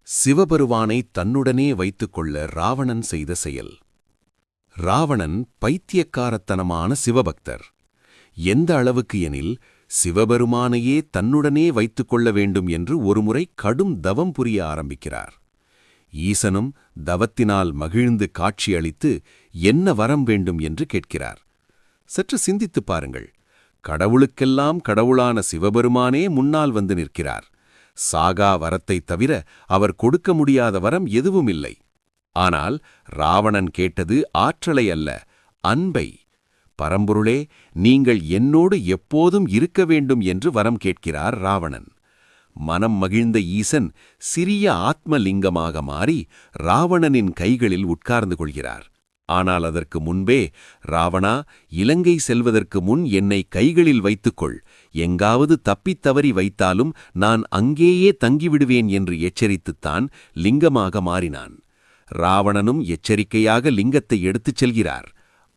சிவபெருமானை தன்னுடனே வைத்துக்கொள்ள ராவணன் செய்த செயல். ராவணன் பைத்தியக்காரத்தனமான சிவபக்தர். எந்த அளவுக்கு எனில், சிவபெருமானையே தன்னுடனே வைத்துக்கொள்ள வேண்டும் என்று ஒருமுறை கடும் தவம் புரிய ஆரம்பிக்கிறார். ஈசனும் தவத்தினால் மகிழ்ந்து காட்சியளித்து என்ன வரம் வேண்டும் என்று கேட்கிறார். சற்று சிந்தித்துப் பாருங்கள். கடவுளுக்கெல்லாம் கடவுளான சிவபெருமானே முன்னால் வந்து நிற்கிறார். சாகா வரத்தைத் தவிர அவர் கொடுக்க முடியாத வரம் எதுவும் இல்லை. ஆனால் ராவணன் கேட்டது ஆற்றலை அல்ல, அன்பை. பரம்பொருளே, நீங்கள் என்னோடு எப்போதும் இருக்க வேண்டும் என்று வரம் கேட்கிறார் ராவணன். மனம் மகிழ்ந்த ஈசன் சிறிய ஆத்மலிங்கமாக மாறி ராவணனின் கைகளில் உட்கார்ந்து கொள்கிறார். ஆனால் அதற்கு முன்பே, ராவணா, இலங்கை செல்வதற்கு முன் என்னை கைகளில் வைத்துக்கொள், எங்காவது தப்பித் தவறி வைத்தாலும் நான் அங்கேயே தங்கிவிடுவேன் என்று எச்சரித்துத்தான் லிங்கமாக மாறினான். ராவணனும் எச்சரிக்கையாக லிங்கத்தை எடுத்துச் செல்கிறார்.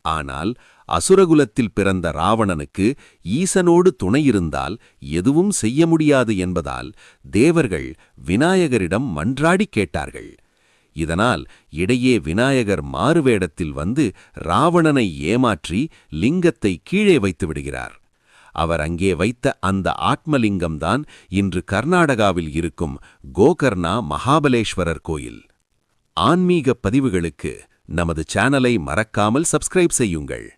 ஆனால் அசுரகுலத்தில் பிறந்த ராவணனுக்கு ஈசனோடு துணையிருந்தால் எதுவும் செய்ய முடியாது என்பதால் தேவர்கள் விநாயகரிடம் மன்றாடி கேட்டார்கள். இதனால் இடையே விநாயகர் மாறுவேடத்தில் வந்து ராவணனை ஏமாற்றி லிங்கத்தை கீழே வைத்து விடுகிறார். அவர் அங்கே வைத்த அந்த ஆத்மலிங்கம்தான் இன்று கர்நாடகாவில் இருக்கும் கோகர்ணா மகாபலேஸ்வரர் கோயில். ஆன்மீக பதிவுகளுக்கு நமது சேனலை மறக்காமல் சப்ஸ்கிரைப் செய்யுங்கள்.